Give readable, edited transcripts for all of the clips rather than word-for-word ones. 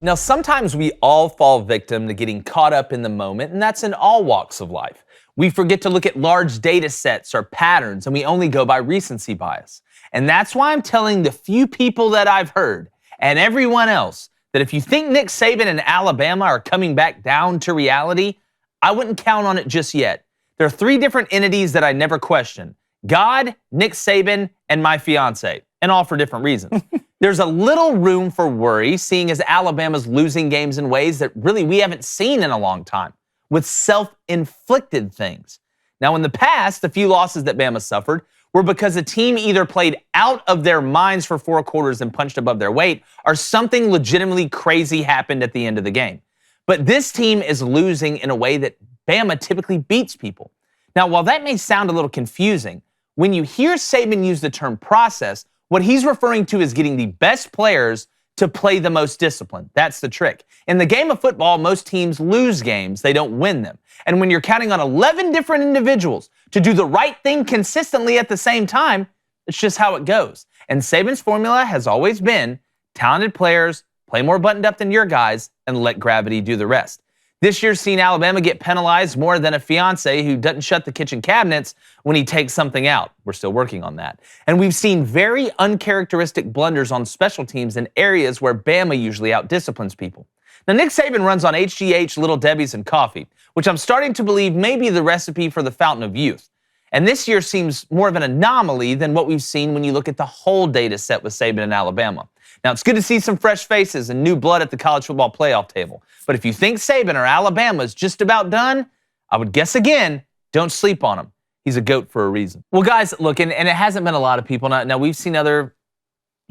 Now, sometimes we all fall victim to getting caught up in the moment, and that's in all walks of life. We forget to look at large data sets or patterns, and we only go by recency bias. And that's why I'm telling the few people that I've heard, and everyone else, that if you think Nick Saban and Alabama are coming back down to reality, I wouldn't count on it just yet. There are three different entities that I never question: God, Nick Saban, and my fiance, and all for different reasons. There's a little room for worry, seeing as Alabama's losing games in ways that really we haven't seen in a long time, with self-inflicted things. Now, in the past, the few losses that Bama suffered were because a team either played out of their minds for 4 quarters and punched above their weight, or something legitimately crazy happened at the end of the game. But this team is losing in a way that Bama typically beats people. Now, while that may sound a little confusing, when you hear Saban use the term process, what he's referring to is getting the best players to play the most disciplined. That's the trick. In the game of football, most teams lose games. They don't win them. And when you're counting on 11 different individuals to do the right thing consistently at the same time, it's just how it goes. And Saban's formula has always been talented players, play more buttoned up than your guys, and let gravity do the rest. This year's seen Alabama get penalized more than a fiance who doesn't shut the kitchen cabinets when he takes something out. We're still working on that. And we've seen very uncharacteristic blunders on special teams in areas where Bama usually outdisciplines people. Now, Nick Saban runs on HGH, Little Debbie's, and coffee, which I'm starting to believe may be the recipe for the fountain of youth. And this year seems more of an anomaly than what we've seen when you look at the whole data set with Saban and Alabama. Now, it's good to see some fresh faces and new blood at the college football playoff table. But if you think Saban or Alabama is just about done, I would guess again, don't sleep on him. He's a GOAT for a reason. Well, guys, look, and it hasn't been a lot of people. Now, we've seen other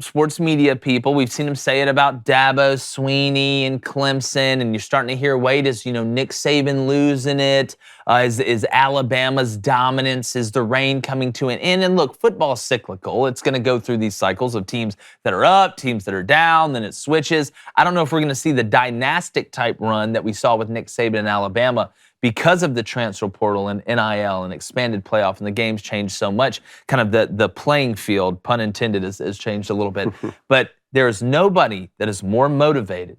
sports media people. We've seen them say it about Dabo Swinney and Clemson, and you're starting to hear, wait, is Nick Saban losing it? Is Alabama's dominance, is the reign coming to an end? And look, football's cyclical. It's going to go through these cycles of teams that are up, teams that are down, then it switches. I don't know if we're going to see the dynastic type run that we saw with Nick Saban in Alabama because of the transfer portal and NIL and expanded playoff, and the game's changed so much. Kind of the playing field, pun intended, has changed a little bit. But there's nobody that is more motivated,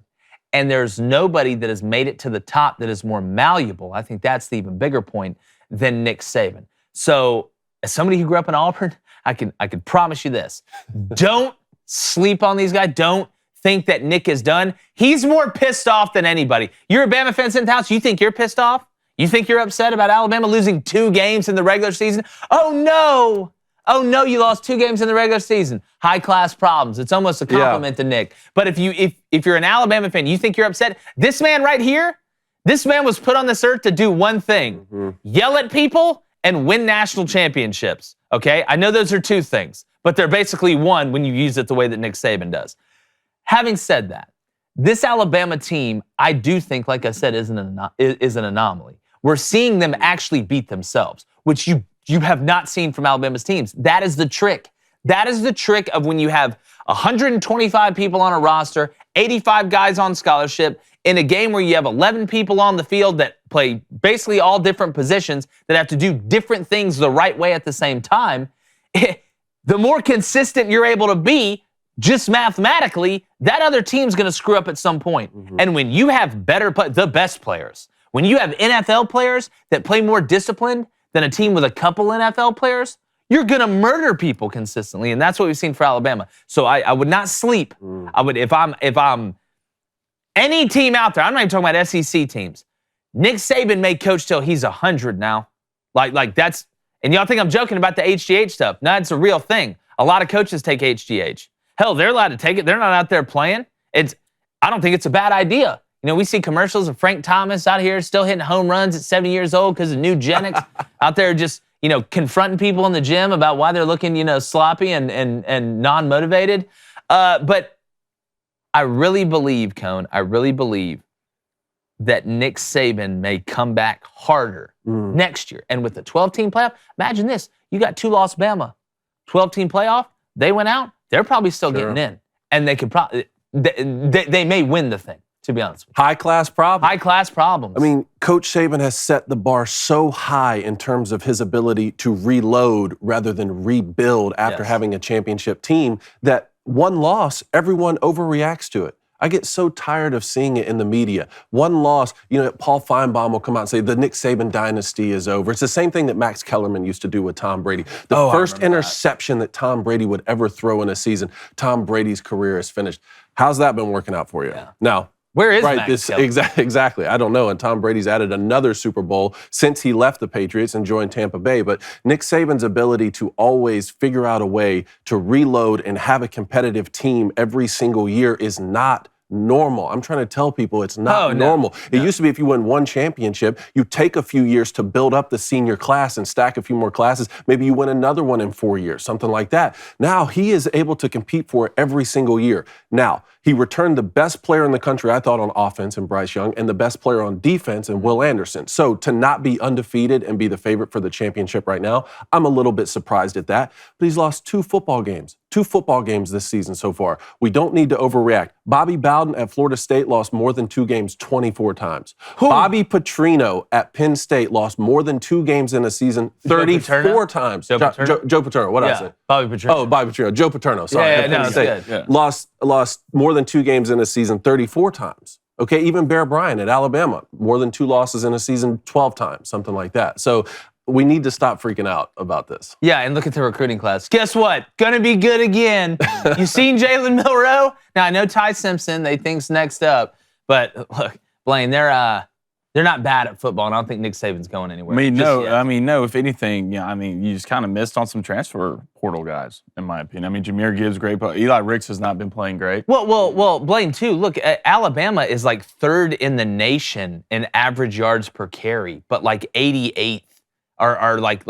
and there's nobody that has made it to the top that is more malleable. I think that's the even bigger point than Nick Saban. So as somebody who grew up in Auburn, I can promise you this. Don't sleep on these guys. Don't think that Nick is done. He's more pissed off than anybody. You're a Bama fan in the house. You think you're pissed off? You think you're upset about Alabama losing 2 games in the regular season? Oh, no, you lost 2 games in the regular season. High-class problems. It's almost a compliment to Nick. But if you're an Alabama fan, you think you're upset? This man right here, this man was put on this earth to do one thing: yell at people and win national championships, okay? I know those are 2 things, but they're basically one when you use it the way that Nick Saban does. Having said that, this Alabama team, I do think, like I said, is an anomaly. We're seeing them actually beat themselves, which you have not seen from Alabama's teams. That is the trick. That is the trick of when you have 125 people on a roster, 85 guys on scholarship, in a game where you have 11 people on the field that play basically all different positions that have to do different things the right way at the same time. The more consistent you're able to be, just mathematically, that other team's going to screw up at some point. And when you have the best players, when you have NFL players that play more disciplined than a team with a couple NFL players, you're going to murder people consistently. And that's what we've seen for Alabama. So I would not sleep. I would, if I'm any team out there, I'm not even talking about SEC teams. Nick Saban may coach till he's 100 now. Like that's, and y'all think I'm joking about the HGH stuff. No, it's a real thing. A lot of coaches take HGH. Hell, they're allowed to take it. They're not out there playing. I don't think it's a bad idea. We see commercials of Frank Thomas out here still hitting home runs at 70 years old because of Nugenics, out there just, confronting people in the gym about why they're looking, sloppy and non-motivated. But I really believe, Cone, that Nick Saban may come back harder next year. And with the 12-team playoff, imagine this. You got 2-loss Bama. 12-team playoff, they went out. They're probably still getting in. And they could probably, they may win the thing, to be honest with you. High-class problems. High-class problems. I mean, Coach Saban has set the bar so high in terms of his ability to reload rather than rebuild after having a championship team that one loss, everyone overreacts to it. I get so tired of seeing it in the media. One loss, Paul Feinbaum will come out and say the Nick Saban dynasty is over. It's the same thing that Max Kellerman used to do with Tom Brady. The first interception that Tom Brady would ever throw in a season, Tom Brady's career is finished. How's that been working out for you? Yeah. Now, where is Max Kellerman? Exactly. I don't know. And Tom Brady's added another Super Bowl since he left the Patriots and joined Tampa Bay. But Nick Saban's ability to always figure out a way to reload and have a competitive team every single year is not normal. I'm trying to tell people it's not normal. It used to be if you win one championship, you take a few years to build up the senior class and stack a few more classes. Maybe you win another one in 4 years, something like that. Now he is able to compete for it every single year. Now, he returned the best player in the country, I thought, on offense in Bryce Young, and the best player on defense in Will Anderson. So to not be undefeated and be the favorite for the championship right now, I'm a little bit surprised at that. But he's lost 2 football games this season so far. We don't need to overreact. Bobby Bowden at Florida State lost more than 2 games 24 times. Bobby Petrino at Penn State lost more than 2 games in a season 34 times. Joe Paterno. What did I say? Bobby Petrino. Oh, Bobby Petrino. Joe Paterno. Sorry. It's good. Yeah. Lost more than 2 games in a season 34 times. Okay, even Bear Bryant at Alabama, more than 2 losses in a season 12 times, something like that. So we need to stop freaking out about this. Yeah, and look at the recruiting class. Guess what? Gonna be good again. You seen Jalen Milroe? Now, I know Ty Simpson, they think's next up. But look, Blaine, they're not bad at football, and I don't think Nick Saban's going anywhere. No. If anything, you just kind of missed on some transfer portal guys, in my opinion. Jahmyr Gibbs, great, but Eli Ricks has not been playing great. Well, Blaine, too. Look, Alabama is like 3rd in the nation in average yards per carry, but like 88th or like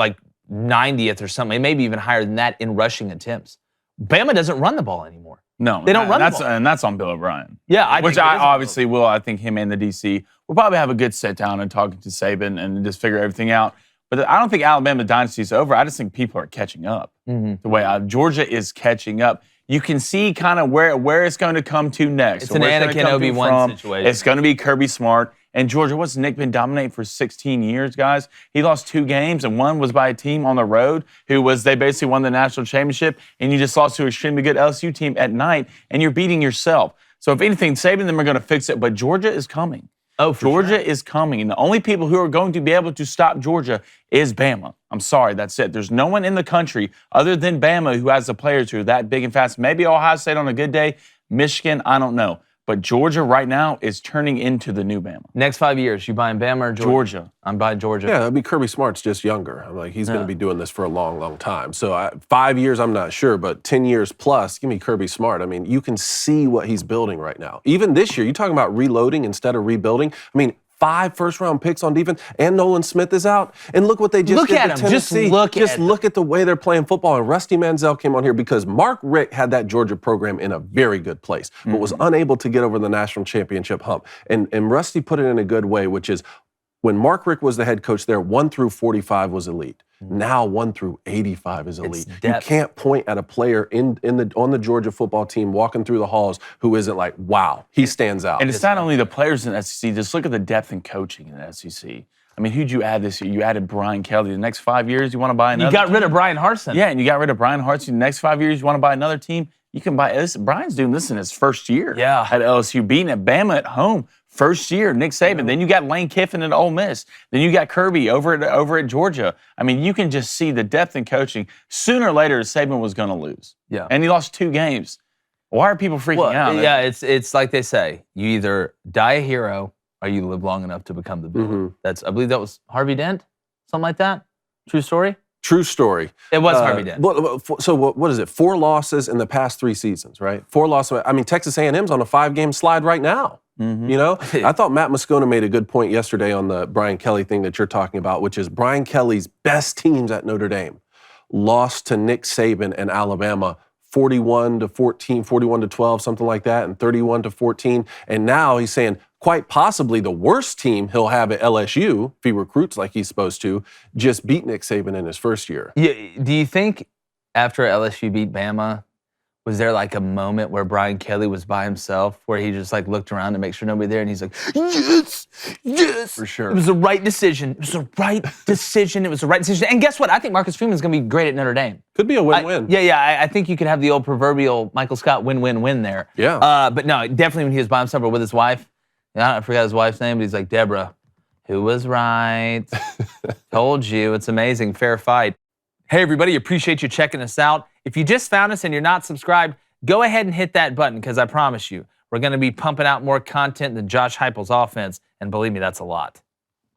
90th or something, maybe even higher than that in rushing attempts. Bama doesn't run the ball anymore. No, they don't run the ball. And that's on Bill O'Brien. Yeah, I obviously will. I think him and the DC will probably have a good sit down and talking to Saban and just figure everything out. But I don't think Alabama dynasty is over. I just think people are catching up. The way Georgia is catching up. You can see kind of where it's going to come to next. It's an Anakin Obi-Wan situation. It's going to be Kirby Smart. And Georgia, what's Nick been dominating for 16 years, guys? He lost 2 games, and one was by a team on the road they basically won the national championship, and you just lost to an extremely good LSU team at night, and you're beating yourself. So if anything, Saban and them are going to fix it, but Georgia is coming. Georgia is coming, and the only people who are going to be able to stop Georgia is Bama. I'm sorry, that's it. There's no one in the country other than Bama who has the players who are that big and fast. Maybe Ohio State on a good day, Michigan, I don't know. But Georgia right now is turning into the new Bama. Next 5 years, you buying Bama or Georgia? I'm buying Georgia. Yeah, Kirby Smart's just younger. He's going to be doing this for a long, long time. So 5 years, I'm not sure, but 10 years plus, give me Kirby Smart. You can see what he's building right now. Even this year, you're talking about reloading instead of rebuilding. 5 first-round picks on defense, and Nolan Smith is out. And look what they just did to Tennessee. Just look at the way they're playing football. And Rusty Manziel came on here because Mark Richt had that Georgia program in a very good place, but was unable to get over the national championship hump. And Rusty put it in a good way, which is when Mark Richt was the head coach there, 1 through 45 was elite. Now 1 through 85 is elite. You can't point at a player on the Georgia football team walking through the halls who isn't like, wow, he stands out. And it's not only the players in the SEC. Just look at the depth in coaching in the SEC. Who'd you add this year? You added Brian Kelly. The next 5 years, you want to buy another team? You got rid of Brian Harsin. Yeah, and you got rid of Brian Harsin. The next 5 years, you want to buy another team? You can buy this. Brian's doing this in his first year at LSU, beating at Bama at home. First year, Nick Saban. Then you got Lane Kiffin at Ole Miss. Then you got Kirby over at Georgia. You can just see the depth in coaching. Sooner or later, Saban was going to lose. Yeah. And he lost 2 games. Why are people freaking out? Yeah, it's like they say. You either die a hero or you live long enough to become the villain. I believe that was Harvey Dent, something like that. True story? True story. It was Harvey Dent. So what is it? 4 losses in the past 3 seasons, right? 4 losses. Texas A&M's on a 5-game slide right now. I thought Matt Moscona made a good point yesterday on the Brian Kelly thing that you're talking about, which is Brian Kelly's best teams at Notre Dame lost to Nick Saban and Alabama 41-14, 41-12, something like that, and 31-14. And now he's saying quite possibly the worst team he'll have at LSU, if he recruits like he's supposed to, just beat Nick Saban in his first year. Yeah, do you think after LSU beat Bama, Was there like a moment where Brian Kelly was by himself where he just like looked around to make sure nobody there and he's like, yes, yes. For sure. It was the right decision. It was the right decision. It was the right decision. And guess what? I think Marcus Freeman's going to be great at Notre Dame. Could be a win-win. I think you could have the old proverbial Michael Scott win-win-win there. Yeah. But no, definitely when he was by himself or with his wife, I forgot his wife's name, but he's like, Deborah, who was right? Told you. It's amazing. Fair fight. Hey, everybody, appreciate you checking us out. If you just found us and you're not subscribed, go ahead and hit that button because I promise you, we're going to be pumping out more content than Josh Heupel's offense. And believe me, that's a lot.